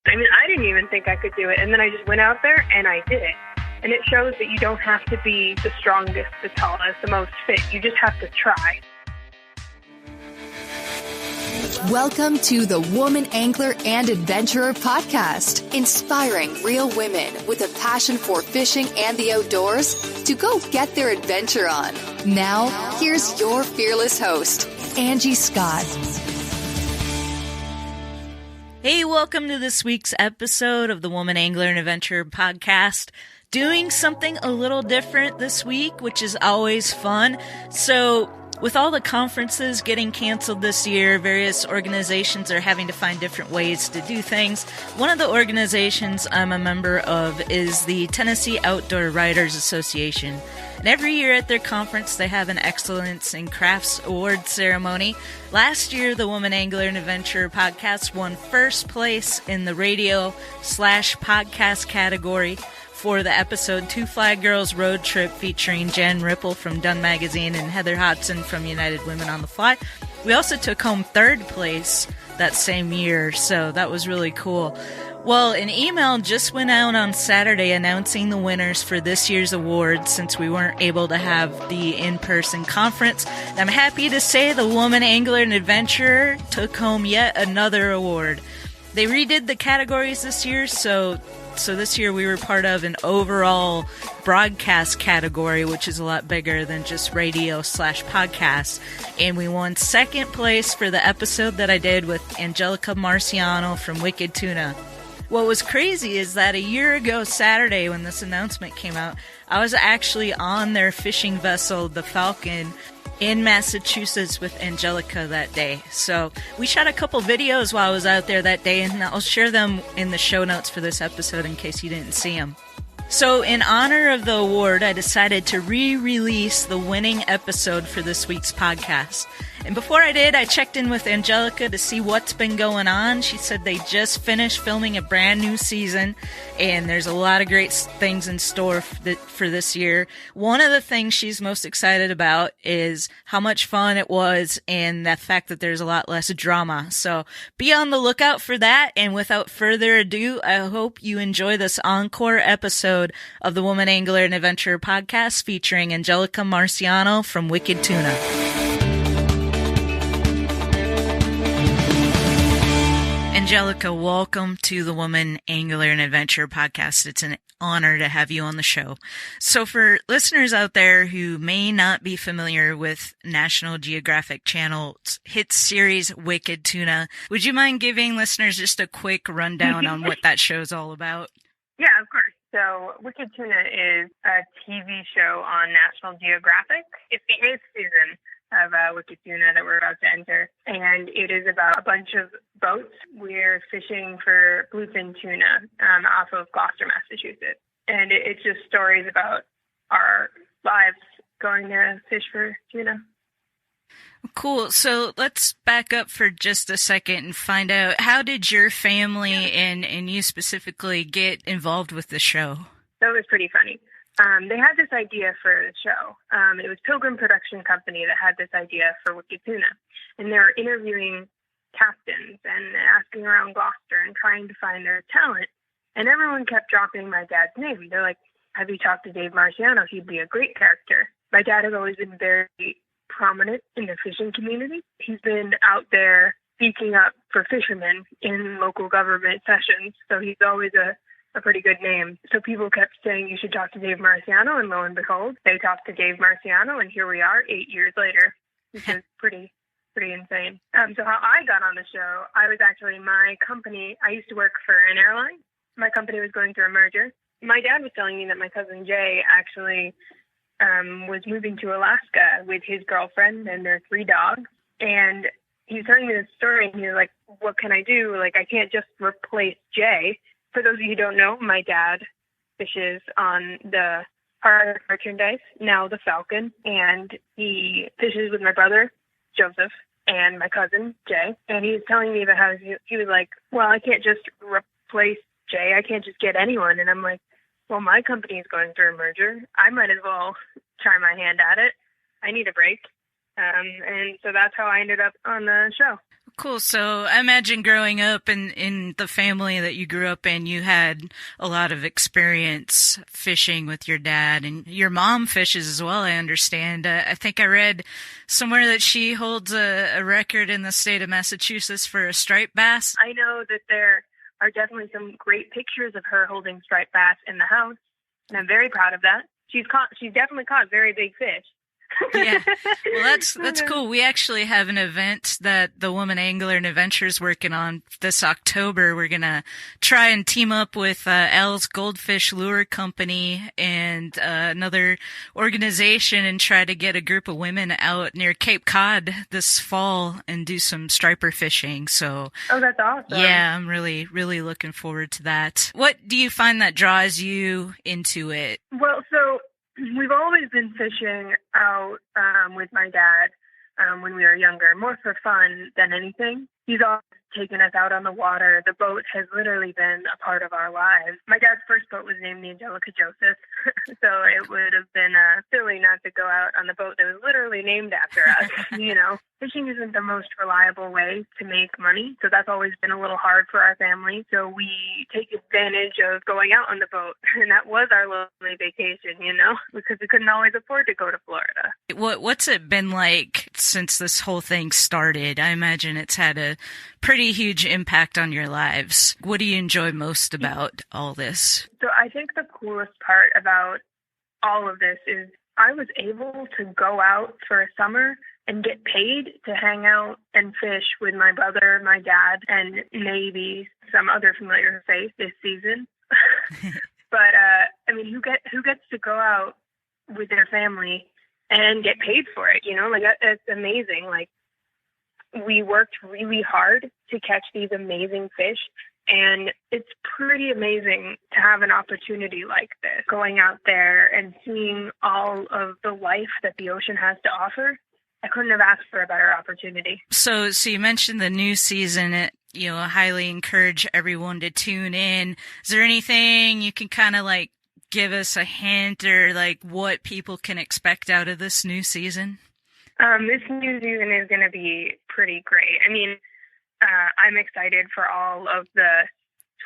I mean, I didn't even think I could do it, and then I just went out there and I did it. And it shows that you don't have to be the strongest, the tallest, the most fit. You just have to try. Welcome to the Woman Angler and Adventurer podcast, inspiring real women with a passion for fishing and the outdoors to go get their adventure on. Now, here's your fearless host, Angie Scott. Hey, welcome to this week's episode of the Woman Angler and Adventurer podcast. Doing something a little different this week, which is always fun. So, with all the conferences getting canceled this year, various organizations are having to find different ways to do things. One of the organizations I'm a member of is the Tennessee Outdoor Writers Association. And every year at their conference, they have an Excellence in Crafts Award ceremony. Last year, the Woman Angler and Adventurer podcast won first place in the radio/podcast category for the episode Two Flag Girls Road Trip featuring Jen Ripple from Dun Magazine and Heather Hodson from United Women on the Fly. We also took home third place that same year, so that was really cool. Well, an email just went out on Saturday announcing the winners for this year's awards since we weren't able to have the in-person conference. And I'm happy to say the Woman Angler and Adventurer took home yet another award. They redid the categories this year, so this year we were part of an overall broadcast category, which is a lot bigger than just radio/podcast. And we won second place for the episode that I did with Angelica Marciano from Wicked Tuna. What was crazy is that a year ago Saturday when this announcement came out, I was actually on their fishing vessel, the Falcon, in Massachusetts with Angelica that day. So we shot a couple videos while I was out there that day, and I'll share them in the show notes for this episode in case you didn't see them. So in honor of the award, I decided to re-release the winning episode for this week's podcast. And before I did, I checked in with Angelica to see what's been going on. She said they just finished filming a brand new season, and there's a lot of great things in store for this year. One of the things she's most excited about is how much fun it was and the fact that there's a lot less drama. So be on the lookout for that. And without further ado, I hope you enjoy this encore episode of the Woman Angler and Adventurer podcast featuring Angelica Marciano from Wicked Tuna. Angelica, welcome to the Woman Angler and Adventurer podcast. It's an honor to have you on the show. So for listeners out there who may not be familiar with National Geographic Channel's hit series Wicked Tuna, would you mind giving listeners just a quick rundown on what that show's all about? Yeah, of course. So Wicked Tuna is a TV show on National Geographic. It's the 8th season of Wicked Tuna that we're about to enter, and it is about a bunch of boats. We're fishing for bluefin tuna off of Gloucester, Massachusetts, and it's just stories about our lives going to fish for tuna. Cool. So let's back up for just a second and find out, how did your family and you specifically get involved with the show? That was pretty funny. They had this idea for the show. It was Pilgrim Production Company that had this idea for Wicked Tuna. And they were interviewing captains and asking around Gloucester and trying to find their talent. And everyone kept dropping my dad's name. They're like, have you talked to Dave Marciano? He'd be a great character. My dad has always been very prominent in the fishing community. He's been out there speaking up for fishermen in local government sessions. So he's always a pretty good name. So people kept saying you should talk to Dave Marciano, and lo and behold, they talked to Dave Marciano, and here we are 8 years later, which is pretty insane. So how I got on the show, I was actually, my company, I used to work for an airline. My company was going through a merger. My dad was telling me that my cousin Jay actually was moving to Alaska with his girlfriend and their 3 dogs, and he was telling me this story, and he was like, what can I do? Like, I can't just replace Jay. For those of you who don't know, my dad fishes on the Hard Merchandise, now the Falcon, and he fishes with my brother, Joseph, and my cousin, Jay. And he was telling me about how he was like, well, I can't just replace Jay. I can't just get anyone. And I'm like, well, my company is going through a merger. I might as well try my hand at it. I need a break. And so that's how I ended up on the show. Cool. So I imagine growing up in the family that you grew up in, you had a lot of experience fishing with your dad, and your mom fishes as well, I understand. I think I read somewhere that she holds a record in the state of Massachusetts for a striped bass. I know that there are definitely some great pictures of her holding striped bass in the house, and I'm very proud of that. She's definitely caught very big fish. Yeah. Well, that's cool. We actually have an event that the Woman Angler and Adventure is working on this October. We're going to try and team up with Al's Goldfish Lure Company and another organization and try to get a group of women out near Cape Cod this fall and do some striper fishing. So, oh, that's awesome. Yeah, I'm really, really looking forward to that. What do you find that draws you into it? Well, so we've always been fishing out with my dad when we were younger, more for fun than anything. He's always taken us out on the water. The boat has literally been a part of our lives. My dad's first boat was named the Angelica, so it would have been silly not to go out on the boat that was literally named after us. You know, fishing isn't the most reliable way to make money, so that's always been a little hard for our family. So we take advantage of going out on the boat, and that was our lonely vacation, you know, because we couldn't always afford to go to Florida. What's it been like since this whole thing started? I imagine it's had a pretty huge impact on your lives. What do you enjoy most about all this? So I think the coolest part about all of this is I was able to go out for a summer and get paid to hang out and fish with my brother, my dad, and maybe some other familiar face this season. But I mean, who gets to go out with their family and get paid for it? You know, like that's amazing. Like, we worked really hard to catch these amazing fish, and it's pretty amazing to have an opportunity like this, going out there and seeing all of the life that the ocean has to offer. I couldn't have asked for a better opportunity. So you mentioned the new season. I highly encourage everyone to tune in. Is there anything you can kind of like give us a hint or like what people can expect out of this new season? This new season is going to be pretty great. I mean, I'm excited for all of the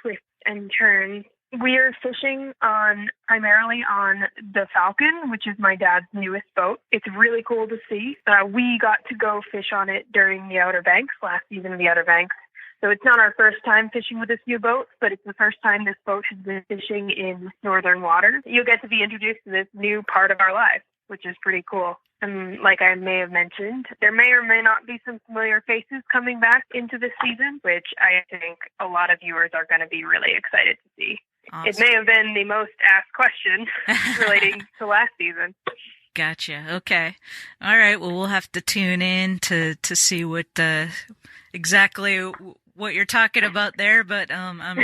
twists and turns. We are fishing primarily on the Falcon, which is my dad's newest boat. It's really cool to see. We got to go fish on it during the Outer Banks, last season of the Outer Banks. So it's not our first time fishing with this new boat, but it's the first time this boat has been fishing in northern waters. You'll get to be introduced to this new part of our life, which is pretty cool. And like I may have mentioned, there may or may not be some familiar faces coming back into this season, which I think a lot of viewers are going to be really excited to see. Awesome. It may have been the most asked question relating to last season. Gotcha. Okay. All right. Well, we'll have to tune in to see what exactly what you're talking about there, but I'm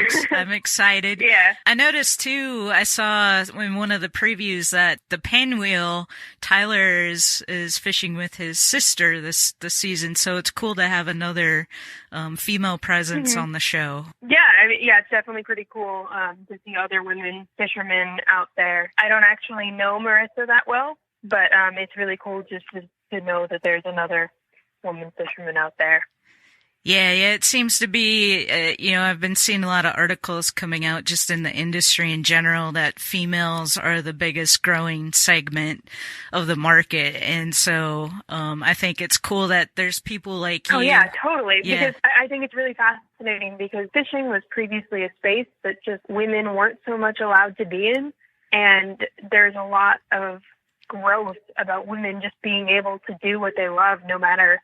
excited. Yeah. I noticed too, I saw in one of the previews that the Pinwheel, Tyler is fishing with his sister this season, so it's cool to have another female presence on the show. Yeah, I mean, yeah, it's definitely pretty cool to see other women fishermen out there. I don't actually know Marissa that well, but it's really cool just to know that there's another woman fisherman out there. Yeah, it seems to be, I've been seeing a lot of articles coming out just in the industry in general that females are the biggest growing segment of the market. And so I think it's cool that there's people like you. Oh, yeah, totally. Yeah. Because I think it's really fascinating because fishing was previously a space that just women weren't so much allowed to be in. And there's a lot of growth about women just being able to do what they love no matter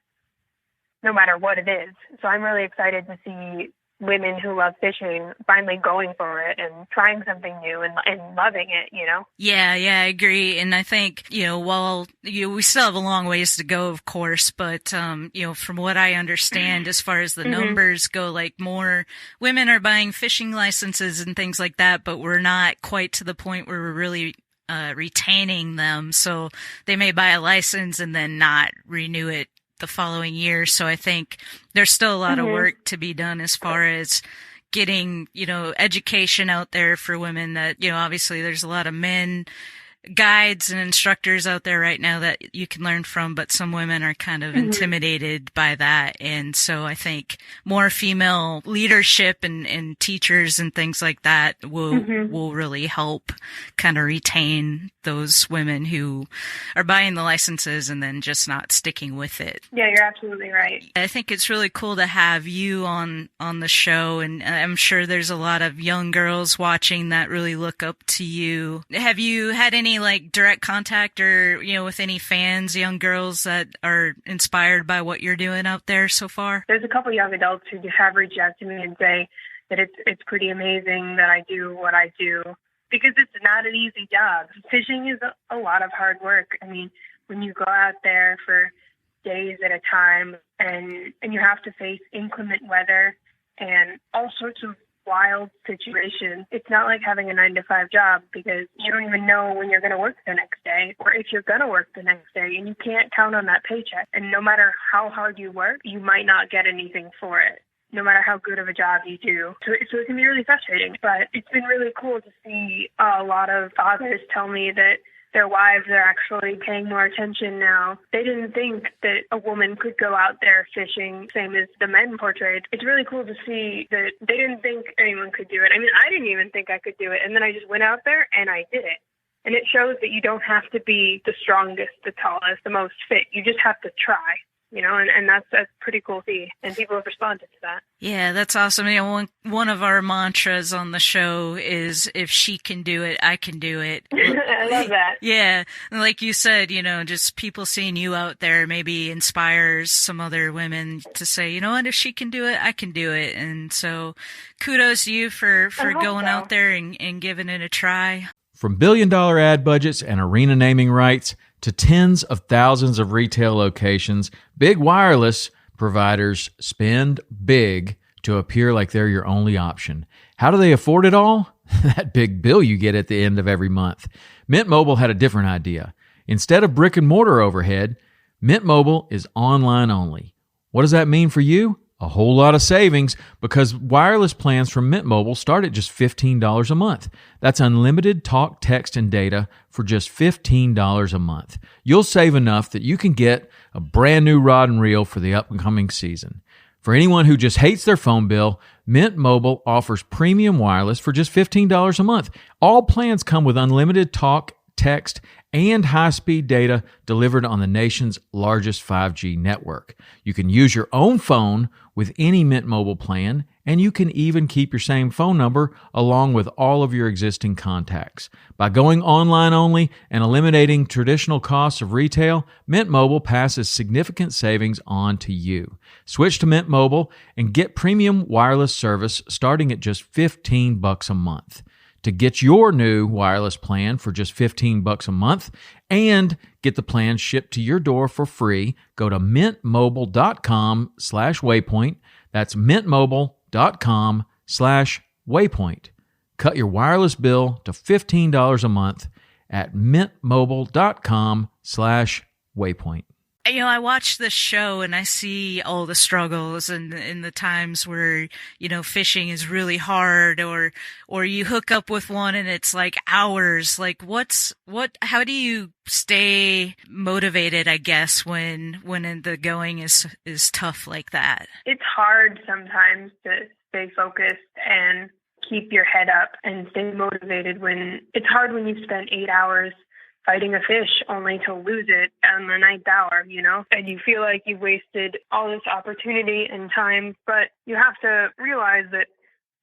what it is. So I'm really excited to see women who love fishing finally going for it and trying something new and loving it, you know? Yeah, I agree. And I think, while we still have a long ways to go, of course, but, from what I understand, as far as the numbers go, like more women are buying fishing licenses and things like that, but we're not quite to the point where we're really retaining them. So they may buy a license and then not renew it the following year. So I think there's still a lot of work to be done as far as getting, education out there for women that, obviously there's a lot of men guides and instructors out there right now that you can learn from, but some women are kind of intimidated by that. And so I think more female leadership and teachers and things like that will really help kind of retain those women who are buying the licenses and then just not sticking with it. Yeah, you're absolutely right. I think it's really cool to have you on the show, and I'm sure there's a lot of young girls watching that really look up to you. Have you had any like direct contact or, with any fans, young girls that are inspired by what you're doing out there so far? There's a couple young adults who have reached out to me and say that it's pretty amazing that I do what I do, because it's not an easy job. Fishing is a lot of hard work. I mean, when you go out there for days at a time and you have to face inclement weather and all sorts of wild situations, it's not like having a 9-to-5 job, because you don't even know when you're going to work the next day or if you're going to work the next day, and you can't count on that paycheck. And no matter how hard you work, you might not get anything for it, no matter how good of a job you do. So it can be really frustrating, but it's been really cool to see a lot of fathers tell me that their wives are actually paying more attention now. They didn't think that a woman could go out there fishing, same as the men portrayed. It's really cool to see that they didn't think anyone could do it. I mean, I didn't even think I could do it. And then I just went out there and I did it. And it shows that you don't have to be the strongest, the tallest, the most fit. You just have to try. And that's pretty cool to see, and people have responded to that. Yeah, that's awesome. One of our mantras on the show is, if she can do it, I can do it. I love that. Yeah, and like you said, just people seeing you out there maybe inspires some other women to say, you know what, if she can do it, I can do it. And so kudos to you for going out there and giving it a try. From billion-dollar ad budgets and arena naming rights to tens of thousands of retail locations, big wireless providers spend big to appear like they're your only option. How do they afford it all? That big bill you get at the end of every month. Mint Mobile had a different idea. Instead of brick and mortar overhead, Mint Mobile is online only. What does that mean for you? A whole lot of savings, because wireless plans from Mint Mobile start at just $15 a month. That's unlimited talk, text, and data for just $15 a month. You'll save enough that you can get a brand new rod and reel for the upcoming season. For anyone who just hates their phone bill, Mint Mobile offers premium wireless for just $15 a month. All plans come with unlimited talk, text, and high-speed data delivered on the nation's largest 5G network. You can use your own phone with any Mint Mobile plan, and you can even keep your same phone number along with all of your existing contacts. By going online only and eliminating traditional costs of retail, Mint Mobile passes significant savings on to you. Switch to Mint Mobile and get premium wireless service starting at just $15 a month. To get your new wireless plan for just $15 a month and get the plan shipped to your door for free, go to mintmobile.com/waypoint. That's mintmobile.com/waypoint. Cut your wireless bill to $15 a month at mintmobile.com/waypoint. I watch this show and I see all the struggles and the times where, fishing is really hard, or you hook up with one and it's like hours. Like how do you stay motivated, I guess, when the going is tough like that? It's hard sometimes to stay focused and keep your head up and stay motivated it's hard when you spend 8 hours fighting a fish only to lose it on the 9th hour, and you feel like you've wasted all this opportunity and time. But you have to realize that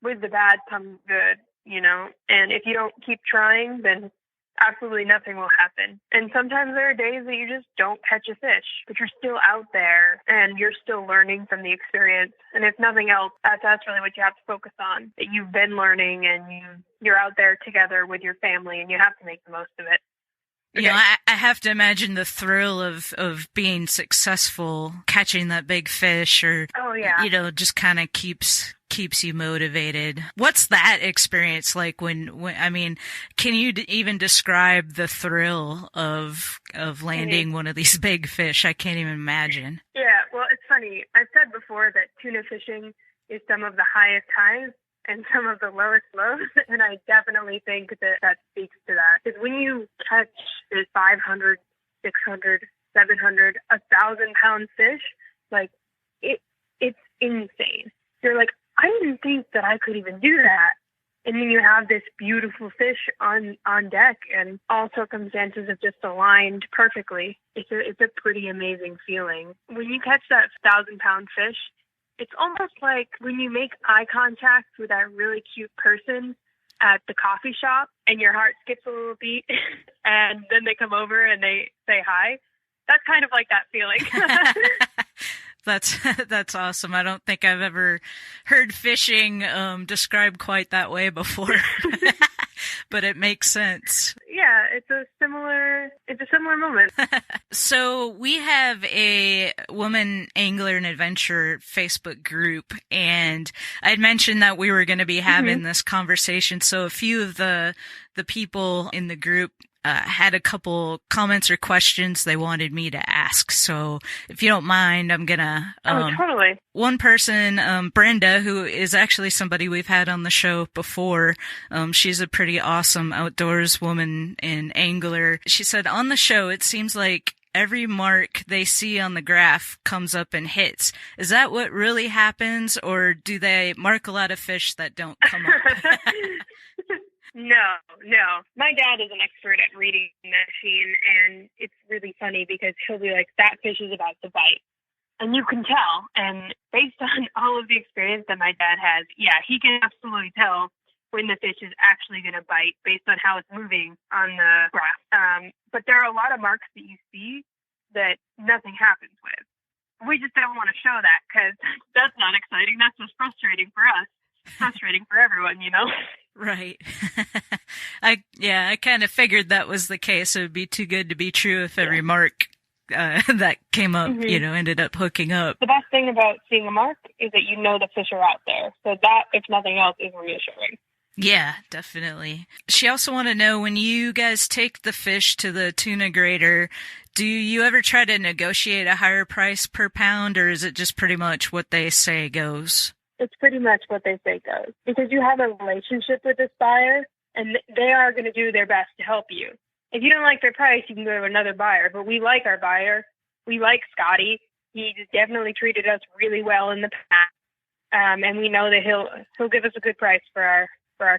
with the bad comes good, and if you don't keep trying, then absolutely nothing will happen. And sometimes there are days that you just don't catch a fish, but you're still out there and you're still learning from the experience. And if nothing else, that's really what you have to focus on, that you've been learning and you're out there together with your family and you have to make the most of it. Okay. I have to imagine the thrill of being successful, catching that big fish, or, just kind of keeps you motivated. What's that experience like when can you even describe the thrill of landing one of these big fish? I can't even imagine. Yeah, well, it's funny. I've said before that tuna fishing is some of the highest highs and some of the lowest lows, and I definitely think that speaks to that. Because when you catch this 500, 600, 700, 1,000-pound fish, like, it's insane. You're like, I didn't think that I could even do that. And then you have this beautiful fish on deck, and all circumstances have just aligned perfectly. It's a pretty amazing feeling. When you catch that 1,000-pound fish, it's almost like when you make eye contact with that really cute person at the coffee shop, and your heart skips a little beat, and then they come over and they say hi. That's kind of like that feeling. That's awesome. I don't think I've ever heard fishing described quite that way before, but it makes sense. Yeah, it's a similar moment. So we have a Woman Angler and Adventurer Facebook group, and I'd mentioned that we were going to be having this conversation. So a few of the people in the group had a couple comments or questions they wanted me to ask. So if you don't mind, I'm gonna, totally. One person, Brenda, who is actually somebody we've had on the show before. She's a pretty awesome outdoors woman and angler. She said, on the show, it seems like every mark they see on the graph comes up and hits. Is that what really happens, or do they mark a lot of fish that don't come up? No. My dad is an expert at reading the machine, and it's really funny because he'll be like, that fish is about to bite. And you can tell. And based on all of the experience that my dad has, yeah, he can absolutely tell when the fish is actually going to bite based on how it's moving on the graph. But there are a lot of marks that you see that nothing happens with. We just don't want to show that because that's not exciting. That's just frustrating for us. Frustrating for everyone, you know? Right. I kind of figured that was the case. It would be too good to be true if every mark that came up, ended up hooking up. The best thing about seeing a mark is that you know the fish are out there. So that, if nothing else, is reassuring. Yeah, definitely. She also wanted to know, when you guys take the fish to the tuna grader, do you ever try to negotiate a higher price per pound, or is it just pretty much what they say goes? It's pretty much what they say goes, because you have a relationship with this buyer, and they are going to do their best to help you. If you don't like their price, you can go to another buyer, but we like our buyer. We like Scotty. He definitely treated us really well in the past, and we know that he'll give us a good price for our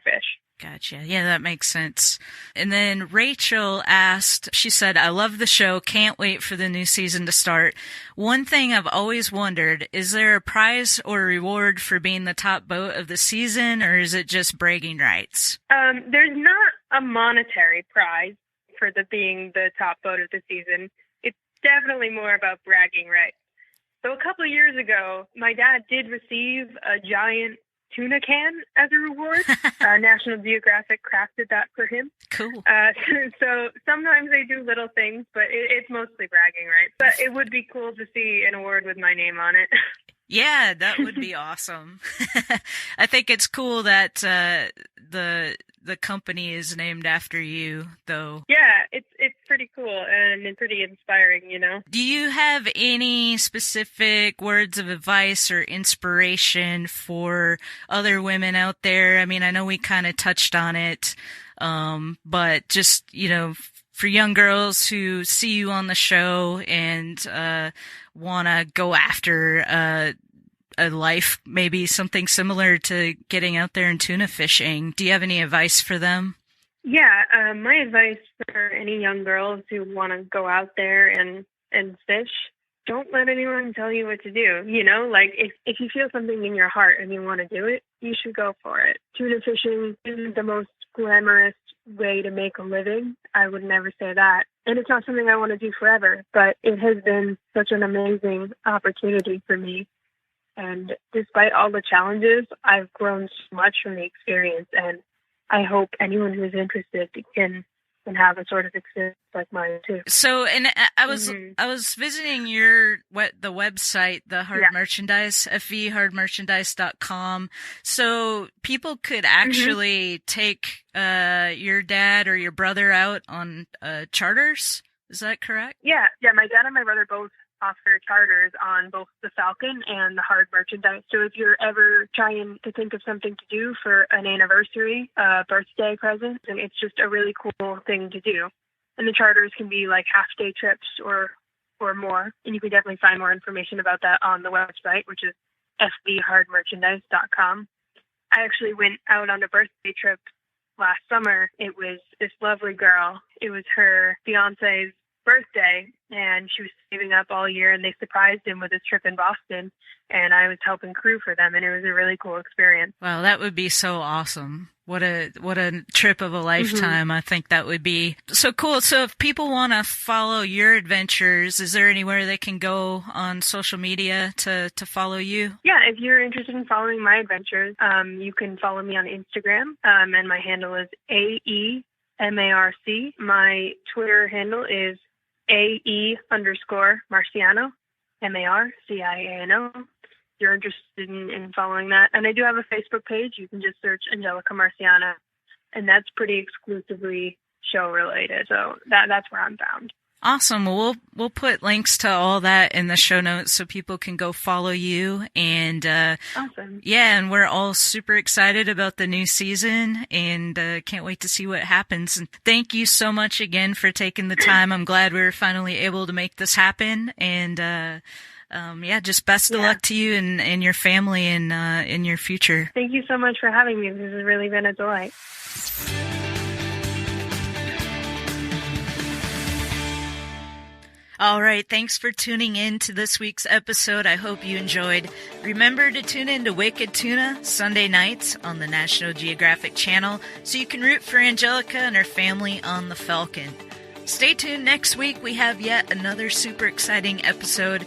fish. Gotcha. Yeah, that makes sense. And then Rachel asked, she said, I love the show. Can't wait for the new season to start. One thing I've always wondered, is there a prize or reward for being the top boat of the season, or is it just bragging rights? There's not a monetary prize for being the top boat of the season. It's definitely more about bragging rights. So a couple of years ago, my dad did receive a giant tuna can as a reward. National Geographic crafted that for him. Cool. So sometimes they do little things, but it's mostly bragging rights. But it would be cool to see an award with my name on it. Yeah, that would be awesome. I think it's cool that the company is named after you, though. Yeah, it's pretty cool and it's pretty inspiring, you know. Do you have any specific words of advice or inspiration for other women out there? I mean, I know we kind of touched on it, but just, for young girls who see you on the show and want to go after a life, maybe something similar to getting out there and tuna fishing, do you have any advice for them? Yeah, my advice for any young girls who want to go out there and fish, don't let anyone tell you what to do. Like if you feel something in your heart and you want to do it, you should go for it. Tuna fishing isn't the most glamorous way to make a living. I would never say that. And it's not something I want to do forever, but it has been such an amazing opportunity for me. And despite all the challenges, I've grown so much from the experience, and I hope anyone who's interested can have a sort of experience like mine too. So, and I was visiting the website, the Hard Merchandise, fehardmerchandise.com. So people could actually take your dad or your brother out on charters. Is that correct? Yeah. My dad and my brother both offer charters on both the Falcon and the hard merchandise. So if you're ever trying to think of something to do for an anniversary, birthday present, and it's just a really cool thing to do. And the charters can be like half-day trips or more. And you can definitely find more information about that on the website, which is fbhardmerchandise.com. I actually went out on a birthday trip last summer. It was this lovely girl. It was her fiance's birthday, and she was saving up all year, and they surprised him with his trip in Boston, and I was helping crew for them, and it was a really cool experience. Wow, that would be so awesome. What a trip of a lifetime. I think that would be so cool. So if people want to follow your adventures, is there anywhere they can go on social media to follow you? Yeah, if you're interested in following my adventures, you can follow me on Instagram, and my handle is AEMARC. My Twitter handle is AE_Marciano, MARCIANO. You're interested in following that. And I do have a Facebook page. You can just search Angelica Marciano, and that's pretty exclusively show related. So that's where I'm found. Awesome. Well, we'll put links to all that in the show notes so people can go follow you. And awesome. Yeah, and we're all super excited about the new season and can't wait to see what happens. And thank you so much again for taking the time. I'm glad we were finally able to make this happen. And just best of luck to you and your family and in your future. Thank you so much for having me. This has really been a delight. All right, thanks for tuning in to this week's episode. I hope you enjoyed. Remember to tune in to Wicked Tuna Sunday nights on the National Geographic Channel so you can root for Angelica and her family on the Falcon. Stay tuned next week. We have yet another super exciting episode